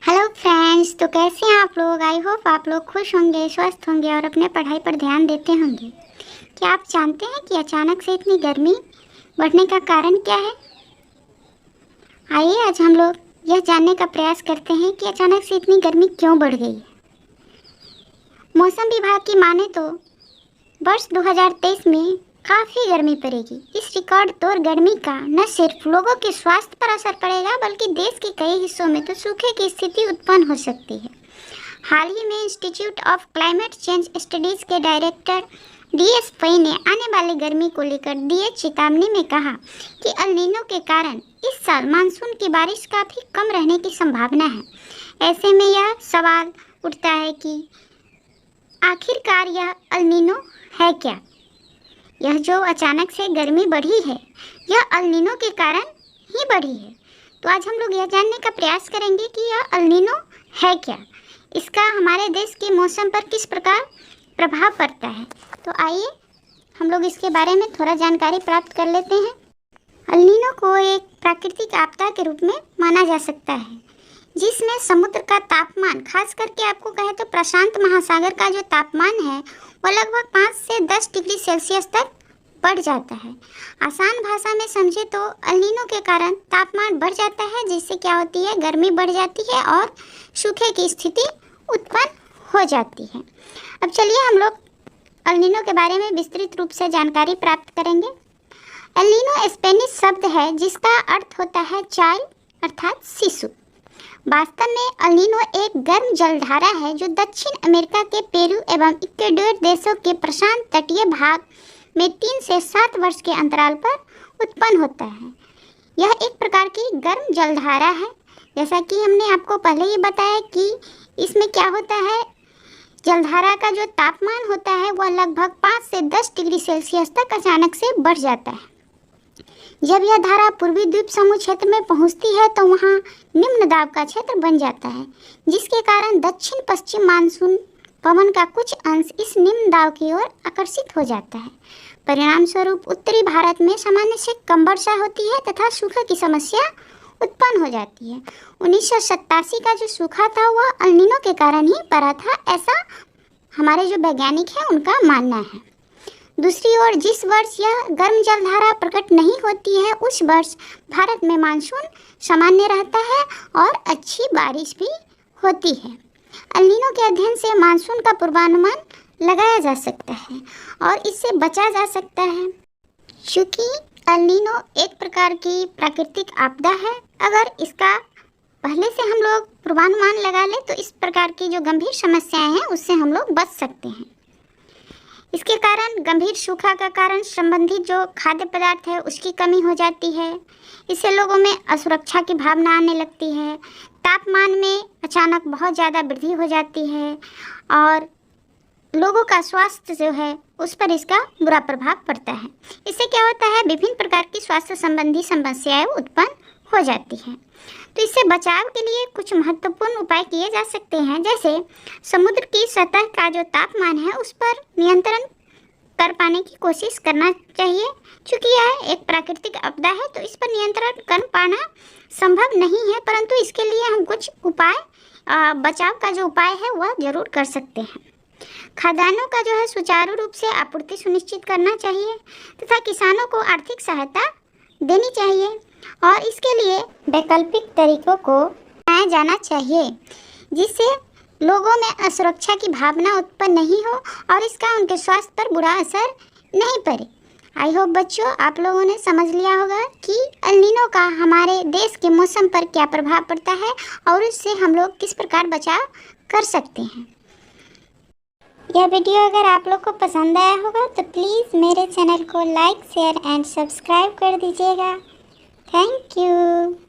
Hello friends, तो कैसे हैं आप लोग। आई होप आप लोग खुश होंगे, स्वस्थ होंगे और अपने पढ़ाई पर ध्यान देते होंगे। क्या आप जानते हैं कि अचानक से इतनी गर्मी बढ़ने का कारण क्या है? आइए आज हम लोग यह जानने का प्रयास करते हैं कि अचानक से इतनी गर्मी क्यों बढ़ गई है। मौसम विभाग की माने तो वर्ष 2023 में काफ़ी गर्मी पड़ेगी। इस रिकॉर्ड तोड़ गर्मी का न सिर्फ लोगों के स्वास्थ्य पर असर पड़ेगा बल्कि देश के कई हिस्सों में तो सूखे की स्थिति उत्पन्न हो सकती है। हाल ही में institute of climate change studies के डायरेक्टर DS पै ने आने वाली गर्मी को लेकर दिए चेतावनी में कहा कि अल नीनो के कारण इस साल मानसून की बारिश काफ़ी कम रहने की संभावना है। ऐसे में यह सवाल उठता है कि आखिरकार यह अल नीनो है क्या? यह जो अचानक से गर्मी बढ़ी है यह अल नीनो के कारण ही बढ़ी है। तो आज हम लोग यह जानने का प्रयास करेंगे कि यह अल नीनो है क्या, इसका हमारे देश के मौसम पर किस प्रकार प्रभाव पड़ता है। तो आइए हम लोग इसके बारे में थोड़ा जानकारी प्राप्त कर लेते हैं। अल नीनो को एक प्राकृतिक आपदा के रूप में माना जा सकता है जिसमें समुद्र का तापमान, खास करके आपको कहे तो प्रशांत महासागर का जो तापमान है वह लगभग 5 से 10 डिग्री सेल्सियस तक बढ़ जाता है। आसान भाषा में समझे तो अल नीनो के कारण तापमान बढ़ जाता है, जिससे क्या होती है, गर्मी बढ़ जाती है और सूखे की स्थिति उत्पन्न हो जाती है। अब चलिए हम लोग अल नीनो के बारे में विस्तृत रूप से जानकारी प्राप्त करेंगे। अल नीनो स्पेनिश शब्द है जिसका अर्थ होता है चाइल्ड अर्थात शिशु। वास्तव में अल नीनो एक गर्म जलधारा है जो दक्षिण अमेरिका के पेरू एवं इक्वाडोर देशों के प्रशांत तटीय भाग में 3 से 7 वर्ष के अंतराल पर उत्पन्न होता है। यह एक प्रकार की गर्म जलधारा है। जैसा कि हमने आपको पहले ही बताया कि इसमें क्या होता है, जलधारा का जो तापमान होता है वह लगभग 5 से 10 डिग्री सेल्सियस तक अचानक से बढ़ जाता है। जब यह धारा पूर्वी द्वीप समूह क्षेत्र में पहुंचती है तो वहां निम्न दाब का क्षेत्र बन जाता है, जिसके कारण दक्षिण पश्चिम मानसून पवन का कुछ अंश इस निम्न दाब की ओर आकर्षित हो जाता है। परिणाम स्वरूप उत्तरी भारत में सामान्य से कम वर्षा होती है तथा सूखे की समस्या उत्पन्न हो जाती है। 1987 का जो सूखा था वह अल नीनो के कारण ही पड़ा था, ऐसा हमारे जो वैज्ञानिक हैं उनका मानना है। दूसरी ओर जिस वर्ष यह गर्म जलधारा प्रकट नहीं होती है उस वर्ष भारत में मानसून सामान्य रहता है और अच्छी बारिश भी होती है। अल नीनो के अध्ययन से मानसून का पूर्वानुमान लगाया जा सकता है और इससे बचा जा सकता है। चूँकि अल नीनो एक प्रकार की प्राकृतिक आपदा है, अगर इसका पहले से हम लोग पूर्वानुमान लगा ले तो इस प्रकार की जो गंभीर समस्याएं हैं उससे हम लोग बच सकते हैं। इसके कारण गंभीर सूखा का कारण संबंधित जो खाद्य पदार्थ है उसकी कमी हो जाती है। इससे लोगों में असुरक्षा की भावना आने लगती है। तापमान में अचानक बहुत ज़्यादा वृद्धि हो जाती है और लोगों का स्वास्थ्य जो है उस पर इसका बुरा प्रभाव पड़ता है। इससे क्या होता है, विभिन्न प्रकार की स्वास्थ्य संबंधी समस्याएं उत्पन्न हो जाती हैं। तो इससे बचाव के लिए कुछ महत्वपूर्ण उपाय किए जा सकते हैं, जैसे समुद्र की सतह का जो तापमान है उस पर नियंत्रण कर पाने की कोशिश करना चाहिए। चूँकि यह एक प्राकृतिक आपदा है तो इस पर नियंत्रण कर पाना संभव नहीं है, परंतु इसके लिए हम कुछ उपाय, बचाव का जो उपाय है वह जरूर कर सकते हैं। खाद्यान्नों का जो है सुचारू रूप से आपूर्ति सुनिश्चित करना चाहिए तथा किसानों को आर्थिक सहायता देनी चाहिए और इसके लिए वैकल्पिक तरीकों को अपनाया जाना चाहिए जिससे लोगों में असुरक्षा की भावना उत्पन्न नहीं हो और इसका उनके स्वास्थ्य पर बुरा असर नहीं पड़े। आई होप बच्चों आप लोगों ने समझ लिया होगा कि अल नीनो का हमारे देश के मौसम पर क्या प्रभाव पड़ता है और इससे हम लोग किस प्रकार बचाव कर सकते हैं। यह वीडियो अगर आप लोग को पसंद आया होगा तो प्लीज़ मेरे चैनल को लाइक, शेयर एंड सब्सक्राइब कर दीजिएगा। Thank you.